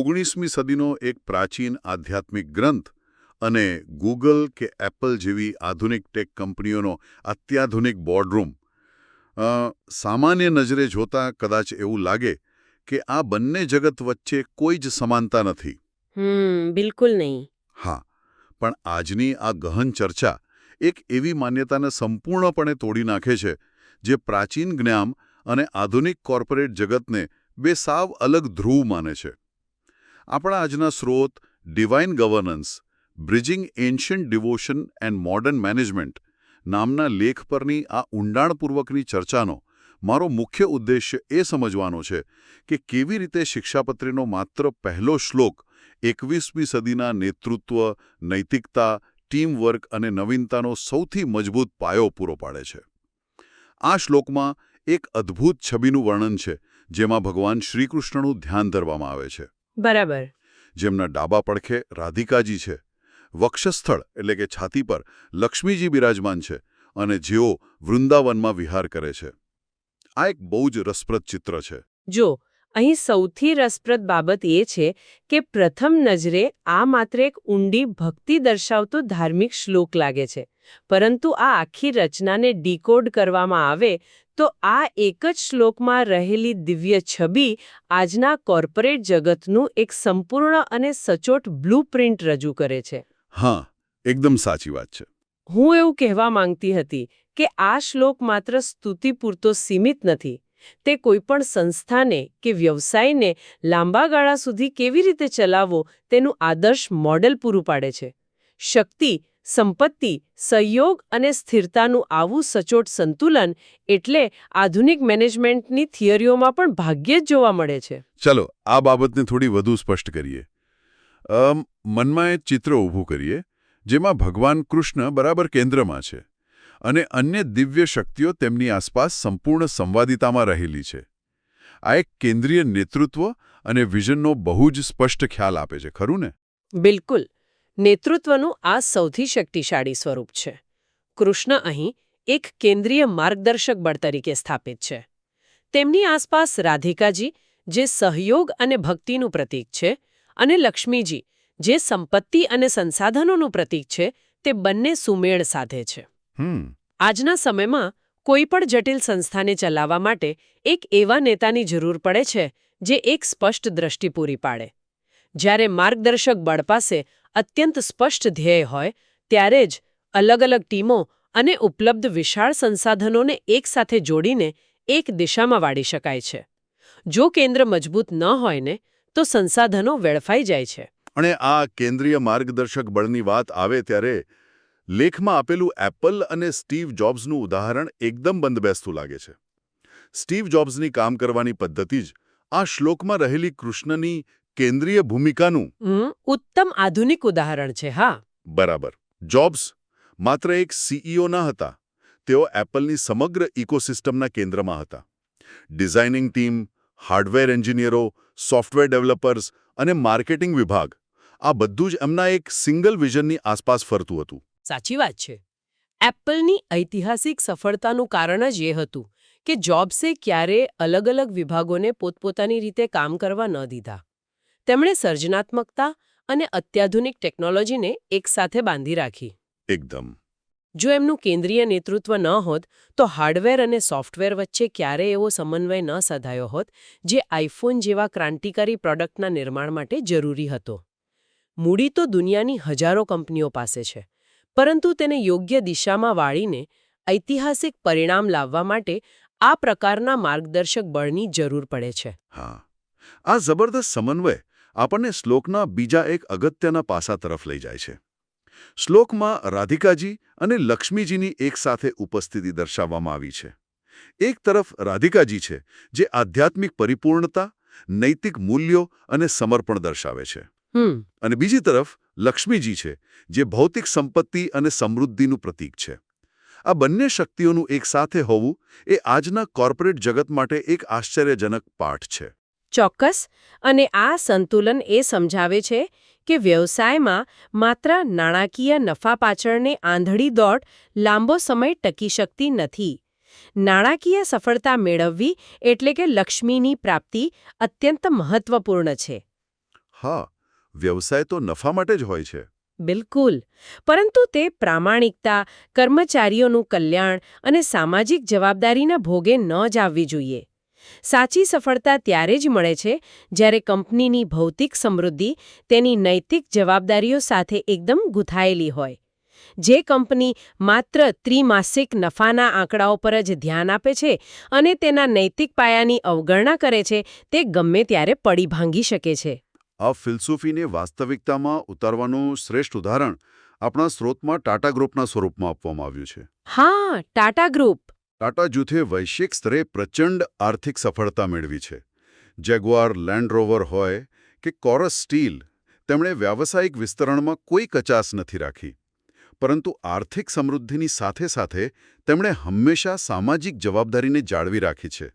19મી સદીનો એક પ્રાચીન આધ્યાત્મિક ગ્રંથ અને ગૂગલ કે એપલ જેવી આધુનિક ટેક કંપનીઓનો અત્યાધુનિક બોર્ડરૂમ, સામાન્ય નજરે જોતાં કદાચ એવું લાગે કે આ બંને જગત વચ્ચે કોઈ જ સમાનતા નથી. બિલકુલ નહીં. હા, પણ આજની આ ગહન ચર્ચા એક એવી માન્યતાને સંપૂર્ણપણે તોડી નાખે છે જે પ્રાચીન જ્ઞાન અને આધુનિક કોર્પોરેટ જગતને બે સાવ અલગ ધ્રુવ માને છે. આપણા આજના સ્રોત divine governance, bridging ancient devotion and modern management નામના લેખ પરની આ ઊંડાણપૂર્વકની ચર્ચાનો મારો મુખ્ય ઉદ્દેશ્ય એ સમજવાનો છે કે કેવી રીતે શિક્ષાપત્રીનો માત્ર પહેલો શ્લોક 21મી સદીના નેતૃત્વ, નૈતિકતા, ટીમવર્ક અને નવીનતાનો સૌથી મજબૂત પાયો પૂરો પાડે છે. આ શ્લોકમાં એક અદ્ભુત છબીનું વર્ણન છે જેમાં ભગવાન શ્રીકૃષ્ણનું ધ્યાન ધરવામાં આવે છે. બરાબર. જેમના ડાબા પડખે રાધિકાજી છે, વક્ષસ્થળ એટલે કે છાતી પર લક્ષ્મીજી બિરાજમાન છે અને જેઓ વૃંદાવનમાં વિહાર કરે છે. આ એક બહુ જ રસપ્રદ ચિત્ર છે. જો અહીં સૌથી રસપ્રદ બાબત એ છે કે પ્રથમ નજરે આ માત્ર એક ઊંડી ભક્તિ દર્શાવતો ધાર્મિક શ્લોક લાગે છે, પરંતુ આ આખી રચનાને ડીકોડ કરવામાં આવે તો આ એક જ શ્લોકમાં રહેલી દિવ્ય છબી આજના કોર્પોરેટ જગતનું એક સંપૂર્ણ અને સચોટ બ્લુપ્રિન્ટ રજૂ કરે છે. હા, એકદમ સાચી વાત છે. હું એવું કહેવા માંગતી હતી કે આ શ્લોક માત્ર સ્તુતિ પૂરતો સીમિત નથી. તે કોઈપણ સંસ્થાને કે વ્યવસાયને લાંબા ગાળા સુધી કેવી રીતે ચલાવવો તેનું આદર્શ મોડેલ પૂરું પાડે છે. શક્તિ, સંપત્તિ, સહયોગ અને સ્થિરતાનું આવું સચોટ સંતુલન એટલે આધુનિક મેનેજમેન્ટની થિયરીઓમાં પણ ભાગ્યે જ જોવા મળે છે. ચલો, આ બાબતને થોડી વધુ સ્પષ્ટ કરીએ. મનમાં એક ચિત્ર ઊભું કરીએ જેમાં ભગવાન કૃષ્ણ બરાબર કેન્દ્રમાં છે અને અન્ય દિવ્ય શક્તિઓ તેમની આસપાસ સંપૂર્ણ સંવાદિતામાં રહેલી છે. આ એક કેન્દ્રીય નેતૃત્વ અને વિઝનનો બહુ જ સ્પષ્ટ ખ્યાલ આપે છે, ખરું ને? બિલકુલ. નેતૃત્વનું આ સૌથી શક્તિશાળી સ્વરૂપ છે. કૃષ્ણ અહીં એક કેન્દ્રીય માર્ગદર્શક બળ તરીકે સ્થાપિત છે. તેમની આસપાસ રાધિકાજી, જે સહયોગ અને ભક્તિનું પ્રતીક છે, અને લક્ષ્મીજી, જે સંપત્તિ અને સંસાધનોનું પ્રતીક છે, તે બંને સુમેળ સાધે છે. આજના સમયમાં કોઈ પણ જટિલ સંસ્થાને ચલાવવા માટે એક એવા નેતાની જરૂર પડે છે જે એક સ્પષ્ટ દ્રષ્ટિ પૂરી પાડે. જ્યારે માર્ગદર્શક બળ પાસે અત્યંત સ્પષ્ટ ધ્યેય હોય ત્યારે જ અલગ-અલગ ટીમો અને ઉપલબ્ધ વિશાળ સંસાધનોને એકસાથે જોડીને એક દિશામાં વાળી શકાય છે. જો કેન્દ્ર મજબૂત ન હોય ને તો સંસાધનો વેડફાઈ જાય છે. અને આ કેન્દ્રીય માર્ગદર્શક બળની વાત આવે ત્યારે લેખમાં આપેલું એપલ અને સ્ટીવ જોબ્સનું ઉદાહરણ એકદમ બંધબેસતું લાગે છે. સ્ટીવ જોબ્સની કામ કરવાની પદ્ધતિ જ આ શ્લોકમાં રહેલી કૃષ્ણની કેન્દ્રીય ભૂમિકાનું ઉત્તમ આધુનિક ઉદાહરણ છે. હા, બરાબર. જોબ્સ માત્ર એક સીઈઓ ન હતા, તેઓ એપલની સમગ્ર ઇકોસિસ્ટમના કેન્દ્રમાં હતા. ડિઝાઇનિંગ ટીમ, હાર્ડવેર એન્જિનિયરો, સોફ્ટવેર ડેવલપર્સ અને માર્કેટિંગ વિભાગ, આ બધું જ એમના એક સિંગલ વિઝનની આસપાસ ફરતું હતું. સાચી વાત છે. એપલની ઐતિહાસિક સફળતાનું કારણ જ એ હતું કે જોબ્સે ક્યારેય અલગ-અલગ વિભાગોને પોતપોતાની રીતે કામ કરવા ન દીધા. તેમણે સર્જનાત્મકતા અને અત્યાધુનિક ટેકનોલોજીને એકસાથે બાંધી રાખી. એકદમ. જો એમનું કેન્દ્રીય નેતૃત્વ ન હોત તો હાર્ડવેર અને સોફ્ટવેર વચ્ચે ક્યારેય એવો સમન્વય ન સાધાયો હોત જે આઈફોન જેવા ક્રાંતિકારી પ્રોડક્ટના નિર્માણ માટે જરૂરી હતો. મૂડી તો દુનિયાની હજારો કંપનીઓ પાસે છે, પરંતુ તેને યોગ્ય દિશામાં વાળીને ઐતિહાસિક પરિણામ લાવવા માટે આ પ્રકારના માર્ગદર્શક બળની જરૂર પડે છે. હા, આ જબરદસ્ત સમન્વય આપણને શ્લોકના બીજા એક અગત્યના પાસા તરફ લઈ જાય છે. શ્લોકમાં રાધિકાજી અને લક્ષ્મીજીની એકસાથે ઉપસ્થિતિ દર્શાવવામાં આવી છે. એક તરફ રાધિકાજી છે જે આધ્યાત્મિક પરિપૂર્ણતા, નૈતિક મૂલ્યો અને સમર્પણ દર્શાવે છે, અને બીજી તરફ લક્ષ્મીજી છે જે ભૌતિક સંપત્તિ અને સમૃદ્ધિનું પ્રતીક છે. આ બંને શક્તિઓનું એકસાથે હોવું એ આજના કોર્પોરેટ જગત માટે એક આશ્ચર્યજનક પાઠ છે. ચોક્કસ. અને આ સંતુલન એ સમજાવે છે કે વ્યવસાયમાં માત્ર નાણાકીય નફા પાછળની આંધળી દોડ લાંબો સમય ટકી શકતી નથી. નાણાકીય સફળતા મેળવવી એટલે કે લક્ષ્મીની પ્રાપ્તિ અત્યંત મહત્વપૂર્ણ છે. હા, વ્યવસાય તો નફા માટે જ હોય છે. બિલકુલ. પરંતુ તે પ્રામાણિકતા, કર્મચારીઓનું કલ્યાણ અને સામાજિક જવાબદારીના ભોગે ન જ આવવી જોઈએ. સાચી સફળતા ત્યારે જ મળે છે જ્યારે કંપનીની ભૌતિક સમૃદ્ધિ તેની નૈતિક જવાબદારીઓ સાથે એકદમ ગૂંથાયેલી હોય. જે કંપની માત્ર ત્રિમાસિક નફાના આંકડાઓ પર જ ધ્યાન આપે છે અને તેના નૈતિક પાયાની અવગણના કરે છે, તે ગમે ત્યારે પડી ભાંગી શકે છે. આ ફિલસૂફીને વાસ્તવિકતામાં ઉતારવાનું શ્રેષ્ઠ ઉદાહરણ આપણા સ્ત્રોતમાં ટાટા ગ્રુપના સ્વરૂપમાં આપવામાં આવ્યું છે. હા, ટાટા ગ્રુપ. ટાટા જૂથે વૈશ્વિક સ્તરે પ્રચંડ આર્થિક સફળતા મેળવી છે. જેગુઆર લેન્ડ રોવર હોય કે કોરસ સ્ટીલ, તેમણે વ્યાવસાયિક વિસ્તરણમાં કોઈ કચાશ નથી રાખી. પરંતુ આર્થિક સમૃદ્ધિની સાથે સાથે તેમણે હંમેશા સામાજિક જવાબદારીને જાળવી રાખી છે.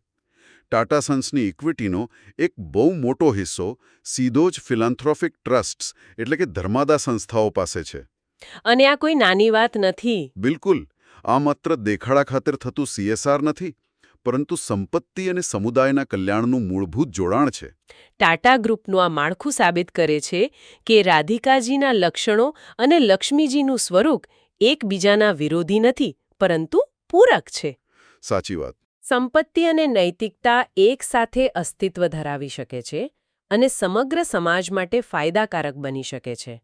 ટાટા સન્સની ઇક્વિટીનો એક બહુ મોટો હિસ્સો સીધો જ ફિલાન્થ્રોફિક ટ્રસ્ટ્સ એટલે કે ધર્માદા સંસ્થાઓ પાસે છે. અને આ કોઈ નાની વાત નથી. બિલકુલ, આ માત્ર દેખાડા ખાતર થતું CSR નથી, પરંતુ સંપત્તિ અને સમુદાયના કલ્યાણનું મૂળભૂત જોડાણ છે. ટાટા ગ્રુપનું આ માળખું સાબિત કરે છે કે રાધિકાજીના લક્ષણો અને લક્ષ્મીજીનું સ્વરૂપ એકબીજાના વિરોધી નથી, પરંતુ પૂરક છે. સાચી વાત. સંપત્તિ અને નૈતિકતા એકસાથે અસ્તિત્વ ધરાવી શકે છે અને સમગ્ર સમાજ માટે ફાયદાકારક બની શકે છે.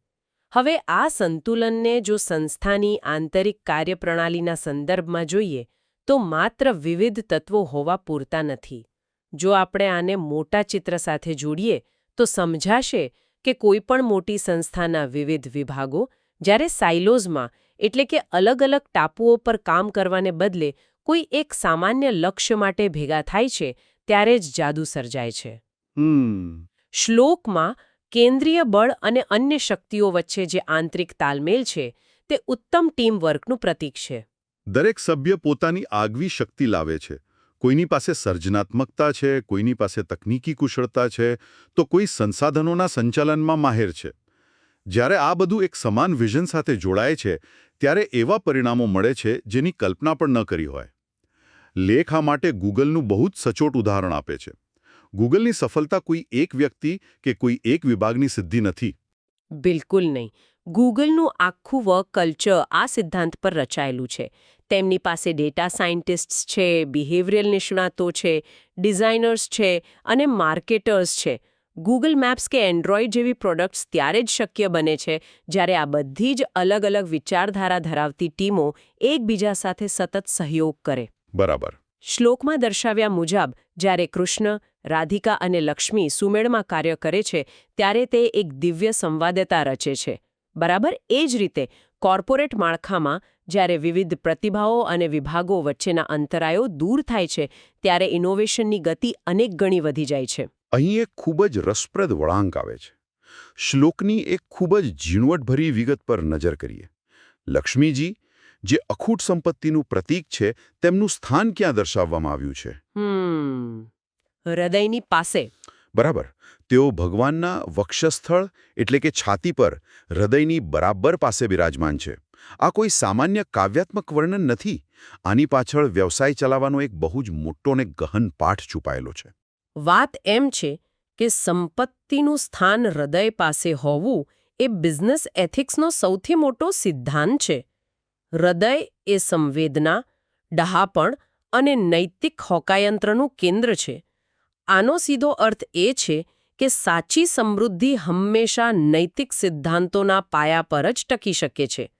હવે આ સંતુલનને જો સંસ્થાની આંતરિક કાર્યપ્રણાલીના સંદર્ભમાં જોઈએ તો માત્ર વિવિધ તત્વો હોવા પૂરતા નથી. જો આપણે આને મોટા ચિત્ર સાથે જોડીએ તો સમજાશે કે કોઈપણ મોટી સંસ્થાના વિવિધ વિભાગો જ્યારે સાઇલોઝમાં એટલે કે અલગ અલગ ટાપુઓ પર કામ કરવાને બદલે કોઈ એક સામાન્ય લક્ષ્ય માટે ભેગા થાય છે ત્યારે જ જાદુ સર્જાય છે. શ્લોકમાં કેન્દ્રીય બળ અને અન્ય શક્તિઓ વચ્ચે જે આંતરિક તાલમેલ છે તે ઉત્તમ ટીમ વર્કનું પ્રતીક છે. દરેક સભ્ય પોતાની આગવી શક્તિ લાવે છે. કોઈની પાસે સર્જનાત્મકતા છે, કોઈની પાસે તકનીકી કુશળતા છે, તો કોઈ સંસાધનોના સંચાલનમાં માહેર છે. જ્યારે આ બધું એક સમાન વિઝન સાથે જોડાય છે ત્યારે એવા પરિણામો મળે છે જેની કલ્પના પણ ન કરી હોય. લેખ આ માટે ગૂગલનું બહુ જ સચોટ ઉદાહરણ આપે છે. ગૂગલની સફળતા કોઈ એક વ્યક્તિ કે કોઈ એક વિભાગની સિદ્ધિ નથી. બિલકુલ નહીં. ગૂગલનું આખું વર્ક કલ્ચર આ સિદ્ધાંત પર રચાયેલું છે. તેમની પાસે ડેટા સાયન્ટિસ્ટ્સ છે, બિહેવિયરલ નિષ્ણાતો છે, ડિઝાઇનર્સ છે અને માર્કેટર્સ છે. ગૂગલ મેપ્સ કે એન્ડ્રોઇડ જેવી પ્રોડક્ટ્સ ત્યારે જ શક્ય બને છે જ્યારે આ બધી જ અલગ અલગ વિચારધારા ધરાવતી ટીમો એકબીજા સાથે સતત સહયોગ કરે. બરાબર. શ્લોકમાં દર્શાવ્યા મુજબ જ્યારે કૃષ્ણ, રાધિકા અને લક્ષ્મી સુમેળમાં કાર્ય કરે છે ત્યારે તે એક દિવ્ય સંવાદતા રચે છે. બરાબર એ જ રીતે કોર્પોરેટ માળખામાં જ્યારે વિવિધ પ્રતિભાઓ અને વિભાગો વચ્ચેના અંતરાયો દૂર થાય છે ત્યારે ઇનોવેશનની ગતિ અનેક ગણી વધી જાય છે. અહીં એક ખૂબ જ રસપ્રદ વળાંક આવે છે. શ્લોકની એક ખૂબ જ ઝીણવટભરી વિગત પર નજર કરીએ. લક્ષ્મીજી, જે અખૂટ સંપત્તિનું પ્રતીક છે, તેમનું સ્થાન ક્યાં દર્શાવવામાં આવ્યું છે? હૃદયની પાસે. બરાબર. તેઓ ભગવાનના વક્ષસ્થળ એટલે કે છાતી પર હૃદયની બરાબર પાસે બિરાજમાન છે. આ કોઈ સામાન્ય કાવ્યાત્મક વર્ણન નથી. આની પાછળ વ્યવસાય ચલાવવાનો એક બહુ જ મોટો અને ગહન પાઠ છુપાયેલો છે. વાત એમ છે કે સંપત્તિનું સ્થાન હૃદય પાસે હોવું એ બિઝનેસ એથિક્સનો સૌથી મોટો સિદ્ધાંત છે. હૃદય એ સંવેદના, ડહાપણ અને નૈતિક હોકાયંત્રનું કેન્દ્ર છે. આનો સીધો અર્થ એ છે કે સાચી સમૃદ્ધિ હંમેશા નૈતિક સિદ્ધાંતોના પાયા પર જ ટકી શકે છે.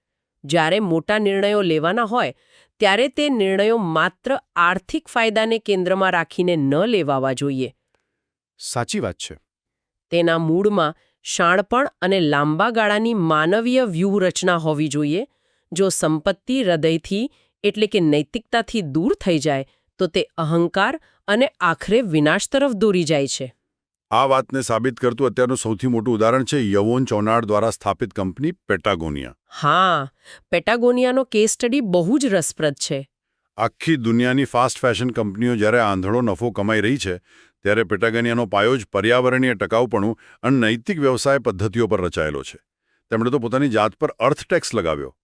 જ્યારે મોટા નિર્ણયો લેવાના હોય ત્યારે તે નિર્ણયો માત્ર આર્થિક ફાયદાને કેન્દ્રમાં રાખીને ન લેવાવા જોઈએ. સાચી વાત છે. તેના મૂળમાં શાણપણ અને લાંબા ગાળાની માનવીય વ્યૂહરચના હોવી જોઈએ. જો સંપત્તિ હૃદયથી એટલે કે નૈતિકતાથી દૂર થઈ જાય તો તે અહંકાર અને આખરે વિનાશ તરફ દોરી જાય છે. આ વાતને સાબિત કરતું અત્યારનું સૌથી મોટું ઉદાહરણ છે યવોન ચોનાડ દ્વારા સ્થાપિત કંપની પેટાગોનિયા. હા, પેટાગોનિયાનો કેસ સ્ટડી બહુ જ રસપ્રદ છે. આખી દુનિયાની ફાસ્ટ ફેશન કંપનીઓ જ્યારે આંધળો નફો કમાઈ રહી છે ત્યારે પેટાગોનિયાનો પાયો જ પર્યાવરણીય ટકાઉપણું અને નૈતિક વ્યવસાય પદ્ધતિઓ પર રચાયેલો છે. તેમણે તો પોતાની જાત પર અર્થ ટેક્સ લગાવ્યો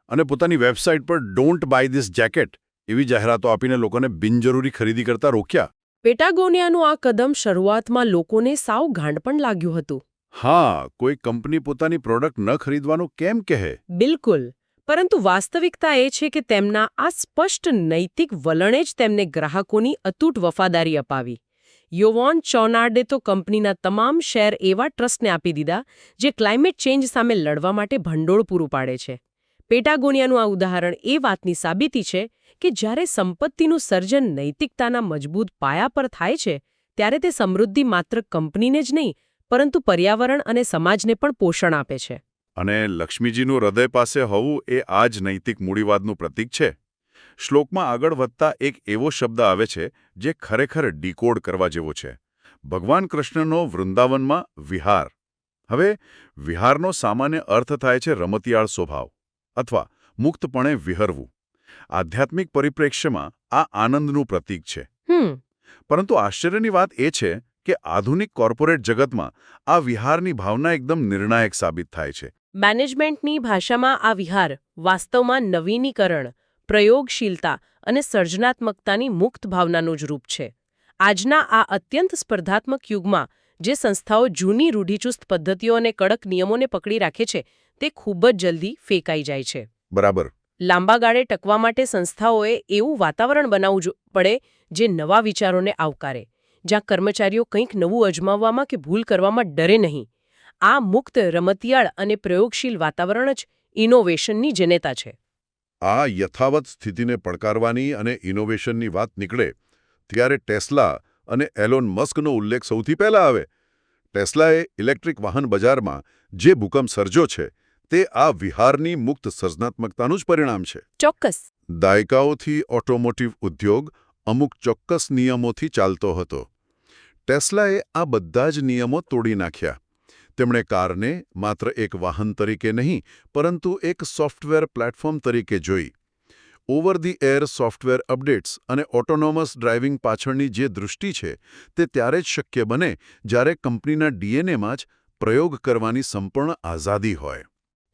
અને પોતાની વેબસાઇટ પર ડોન્ટ બાય ધીસ જેકેટ એવી જાહેરાતો આપીને લોકોને બિનજરૂરી ખરીદી કરતા રોક્યા. પેટાગોનિયાનું આ કદમ શરૂઆતમાં લોકોને સાવ ગાંડ પણ લાગ્યું હતું. હા, કોઈ કંપની પોતાની પ્રોડક્ટ ન ખરીદવાનું કેમ કહે? બિલકુલ. પરંતુ વાસ્તવિકતા એ છે કે તેમના આ સ્પષ્ટ નૈતિક વલણે જ તેમને ગ્રાહકોની અતૂટ વફાદારી અપાવી. યોવોન ચોનાર્ડે તો કંપનીના તમામ શેર એવા ટ્રસ્ટને આપી દીધા જે ક્લાઇમેટ ચેન્જ સામે લડવા માટે ભંડોળ પૂરું પાડે છે. પેટાગોનિયાનું આ ઉદાહરણ એ વાતની સાબિતી છે કે જ્યારે સંપત્તિનું સર્જન નૈતિકતાના મજબૂત પાયા પર થાય છે ત્યારે તે સમૃદ્ધિ માત્ર કંપનીને જ નહીં પરંતુ પર્યાવરણ અને સમાજને પણ પોષણ આપે છે. અને લક્ષ્મીજીનું હૃદય પાસે હોવું એ આ જ નૈતિક મૂડીવાદનું પ્રતીક છે. શ્લોકમાં આગળ વધતા એક એવો શબ્દ આવે છે જે ખરેખર ડીકોડ કરવા જેવો છે. ભગવાન કૃષ્ણનો વૃંદાવનમાં વિહાર. હવે વિહારનો સામાન્ય અર્થ થાય છે રમતિયાળ સ્વભાવ અથવા મુક્તપણે વિહરવું. આધ્યાત્મિક પરિપ્રેક્ષ્યમાં આ આનંદનું પ્રતીક છે. પરંતુ આશ્ચર્યની વાત એ છે કે આધુનિક કોર્પોરેટ જગતમાં આ વિહારની ભાવના એકદમ નિર્ણાયક સાબિત થાય છે. મેનેજમેન્ટની ભાષામાં આ વિહાર વાસ્તવમાં નવીનીકરણ, પ્રયોગશીલતા અને સર્જનાત્મકતાની મુક્ત ભાવનાનું જ રૂપ છે. આજના આ અત્યંત સ્પર્ધાત્મક યુગમાં જે સંસ્થાઓ જૂની રૂઢિચુસ્ત પદ્ધતિઓ અને કડક નિયમોને પકડી રાખે છે તે ખૂબ જ જલ્દી ફેંકાઈ જાય છે. બરાબર. લાંબા ગાળે ટકવા માટે સંસ્થાઓએ એવું વાતાવરણ બનાવવું પડે જે નવા વિચારોને આવકારે, જ્યાં કર્મચારીઓ કંઈક નવું અજમાવવામાં કે ભૂલ કરવામાં ડરે નહીં. આ મુક્ત, રમતિયાળ અને પ્રયોગશીલ વાતાવરણ જ ઇનોવેશનની જનેતા છે. આ યથાવત સ્થિતિને પડકારવાની અને ઇનોવેશનની વાત નીકળે ત્યારે ટેસ્લા અને એલોન મસ્કનો ઉલ્લેખ સૌથી પહેલા આવે. ટેસ્લાએ ઇલેક્ટ્રિક વાહન બજારમાં જે ભૂકંપ સર્જ્યો છે તે આ વિહારની મુક્ત સર્જનાત્મકતાનું જ પરિણામ છે. ચોક્કસ. દાયકાઓથી ઓટોમોટિવ ઉદ્યોગ અમુક ચોક્કસ નિયમોથી ચાલતો હતો. ટેસ્લાએ આ બધા જ નિયમો તોડી નાખ્યા. તેમણે કારને માત્ર એક વાહન તરીકે નહીં પરંતુ એક સોફ્ટવેર પ્લેટફોર્મ તરીકે જોઈ. Over the air software updates અને ઓટોનોમસ ડ્રાઇવિંગ પાછળની જે દૃષ્ટિ છે તે ત્યારે જ શક્ય બને જ્યારે કંપનીના ડીએનએમાં જ પ્રયોગ કરવાની સંપૂર્ણ આઝાદી હોય.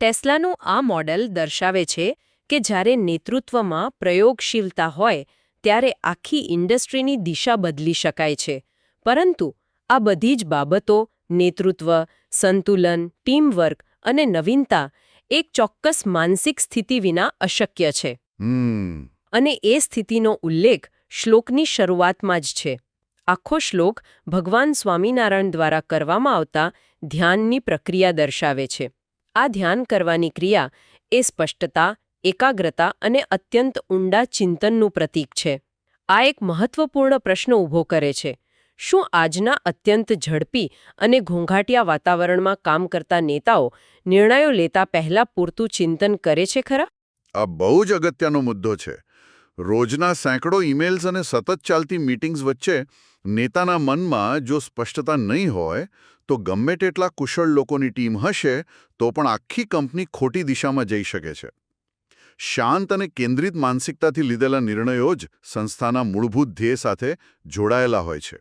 ટેસ્લાનું આ મોડેલ દર્શાવે છે કે જ્યારે નેતૃત્વમાં પ્રયોગશીલતા હોય ત્યારે આખી ઇન્ડસ્ટ્રીની દિશા બદલી શકાય છે. પરંતુ આ બધી જ બાબતો નેતૃત્વ, સંતુલન, ટીમવર્ક અને નવીનતા એક ચોક્કસ માનસિક સ્થિતિ વિના અશક્ય છે. અને એ સ્થિતિનો ઉલ્લેખ શ્લોકની શરૂઆતમાં જ છે. આખો શ્લોક ભગવાન સ્વામિનારાયણ દ્વારા કરવામાં આવતા ધ્યાનની પ્રક્રિયા દર્શાવે છે. આ ધ્યાન કરવાની ક્રિયા એ સ્પષ્ટતા, એકાગ્રતા અને અત્યંત ઊંડા ચિંતનનું પ્રતીક છે. આ એક મહત્વપૂર્ણ પ્રશ્ન ઊભો કરે છે. શું આજના અત્યંત ઝડપી અને ઘોંઘાટિયા વાતાવરણમાં કામ કરતા નેતાઓ નિર્ણયો લેતા પહેલા પૂરતું ચિંતન કરે છે ખરા? આ બહુ જ અગત્યનો મુદ્દો છે. રોજના સેંકડો ઈમેલ્સ અને સતત ચાલતી મીટિંગ્સ વચ્ચે નેતાના મનમાં જો સ્પષ્ટતા નહીં હોય તો ગમે તેટલા કુશળ લોકોની ટીમ હશે તો પણ આખી કંપની ખોટી દિશામાં જઈ શકે છે. શાંત અને કેન્દ્રિત માનસિકતાથી લીધેલા નિર્ણયો જ સંસ્થાના મૂળભૂત ધ્યેય સાથે જોડાયેલા હોય છે.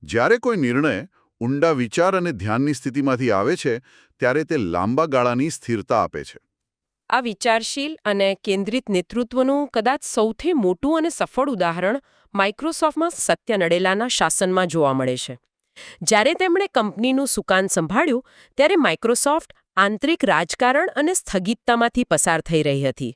જ્યારે કોઈ નિર્ણય ઊંડા વિચાર અને ધ્યાનની સ્થિતિમાંથી આવે છે ત્યારે તે લાંબા ગાળાની સ્થિરતા આપે છે. આ વિચારશીલ અને કેન્દ્રિત નેતૃત્વનું કદાચ સૌથી મોટું અને સફળ ઉદાહરણ માઇક્રોસોફ્ટમાં સત્ય નડેલાના શાસનમાં જોવા મળે છે. જ્યારે તેમણે કંપનીનું સુકાન સંભાળ્યું ત્યારે માઇક્રોસોફ્ટ આંતરિક રાજકારણ અને સ્થગિતતામાંથી પસાર થઈ રહી હતી.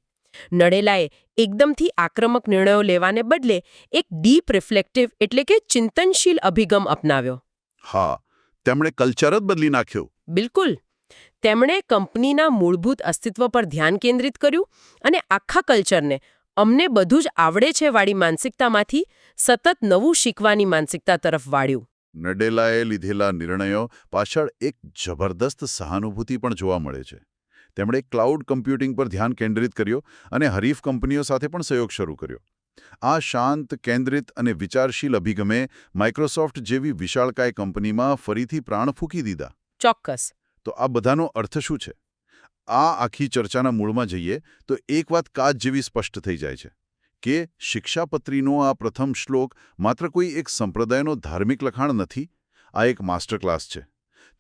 નડેલાએ એકદમથી આક્રમક નિર્ણયો લેવાને બદલે એક ડીપ રિફ્લેક્ટિવ એટલે કે ચિંતનશીલ અભિગમ અપનાવ્યો. હા, તેમણે કલ્ચર જ બદલી નાખ્યું. બિલકુલ. તેમણે કંપનીના મૂળભૂત અસ્તિત્વ પર ધ્યાન કેન્દ્રિત કર્યું અને આખા કલ્ચરને અમને બધું જ આવડે છે વાળી માનસિકતામાંથી સતત નવું શીખવાની માનસિકતા તરફ વાળ્યું. નડેલાએ લીધેલા નિર્ણયો પાછળ એક જબરદસ્ત સહાનુભૂતિ પણ જોવા મળે છે. તેમણે ક્લાઉડ કમ્પ્યુટિંગ પર ધ્યાન કેન્દ્રિત કર્યું અને હરીફ કંપનીઓ સાથે પણ સહયોગ શરૂ કર્યો. આ શાંત, કેન્દ્રિત અને વિચારશીલ અભિગમે માઇક્રોસોફ્ટ જેવી વિશાળકાય કંપનીમાં ફરીથી પ્રાણ ફૂંકી દીધા. ચોક્કસ. તો આ બધાનો અર્થ શું છે? આ આખી ચર્ચાના મૂળમાં જઈએ તો એક વાત કાચ જેવી સ્પષ્ટ થઈ જાય છે કે શિક્ષાપત્રીનો આ પ્રથમ શ્લોક માત્ર કોઈ એક સંપ્રદાયનો ધાર્મિક લખાણ નથી. આ એક માસ્ટર ક્લાસ છે.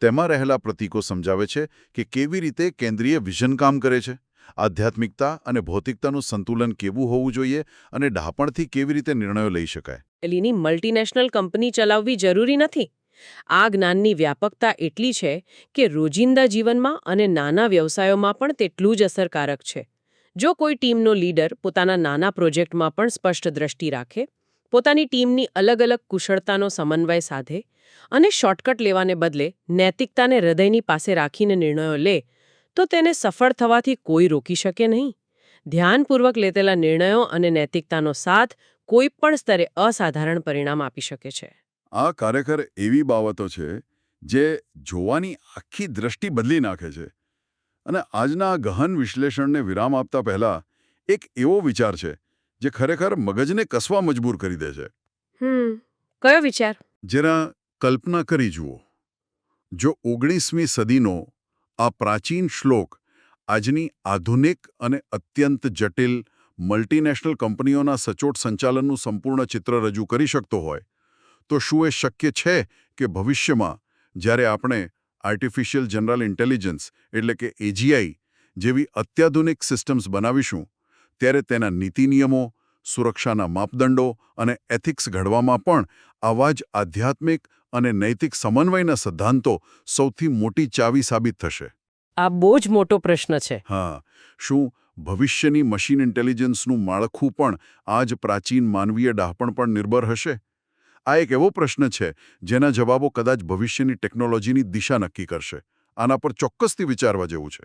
તેમાં રહેલા પ્રતીકો સમજાવે છે કે કેવી રીતે કેન્દ્રીય વિઝન કામ કરે છે, આધ્યાત્મિકતા અને ભૌતિકતાનું સંતુલન કેવું હોવું જોઈએ અને ડહાપણથી કેવી રીતે નિર્ણયો લઈ શકાય. એની મલ્ટીનેશનલ કંપની ચલાવવી જરૂરી નથી. આ જ્ઞાનની વ્યાપકતા એટલી છે કે રોજિંદા જીવનમાં અને નાના વ્યવસાયોમાં પણ તેટલું જ અસરકારક છે. જો કોઈ ટીમનો લીડર પોતાના નાના પ્રોજેક્ટમાં પણ સ્પષ્ટ દ્રષ્ટિ રાખે, પોતાની ટીમની અલગ અલગ કુશળતાનો સમન્વય સાધે અને શોર્ટકટ લેવાને બદલે નૈતિકતાને હૃદયની પાસે રાખીને નિર્ણયો લે, તો તેને સફળ થવાથી કોઈ રોકી શકે નહીં. ધ્યાનપૂર્વક લેતેલા નિર્ણયો અને નૈતિકતાનો સાથ કોઈ પણ સ્તરે અસાધારણ પરિણામ આપી શકે છે. આ ખરેખર એવી બાબતો છે જે જોવાની આખી દ્રષ્ટિ બદલી નાખે છે. અને આજના આ ગહન વિશ્લેષણને વિરામ આપતા પહેલા એક એવો વિચાર છે જે ખરેખર મગજને કસવા મજબૂર કરી દે છે. કયો વિચાર? જરા કલ્પના કરી જુઓ, જો 19મી સદીનો આ પ્રાચીન શ્લોક આજની આધુનિક અને અત્યંત જટિલ મલ્ટીનેશનલ કંપનીઓના સચોટ સંચાલનનું સંપૂર્ણ ચિત્ર રજૂ કરી શકતો હોય, તો શું એ શક્ય છે કે ભવિષ્યમાં જ્યારે આપણે આર્ટિફિશિયલ જનરલ ઇન્ટેલિજન્સ એટલે કે એજીઆઈ જેવી અત્યાધુનિક સિસ્ટમ્સ બનાવીશું, ત્યારે તેના નીતિ નિયમો, સુરક્ષાના માપદંડો અને એથિક્સ ઘડવામાં પણ આવા જ આધ્યાત્મિક અને નૈતિક સમન્વયના સિદ્ધાંતો સૌથી મોટી ચાવી સાબિત થશે? આ બહુ જ મોટો પ્રશ્ન છે. હા, શું ભવિષ્યની મશીન ઇન્ટેલિજન્સનું માળખું પણ આ જ પ્રાચીન માનવીય ડહાપણ પર નિર્ભર હશે? આ એક એવો પ્રશ્ન છે જેના જવાબો કદાચ ભવિષ્યની ટેકનોલોજીની દિશા નક્કી કરશે. આના પર ચોક્કસથી વિચારવા જેવું છે.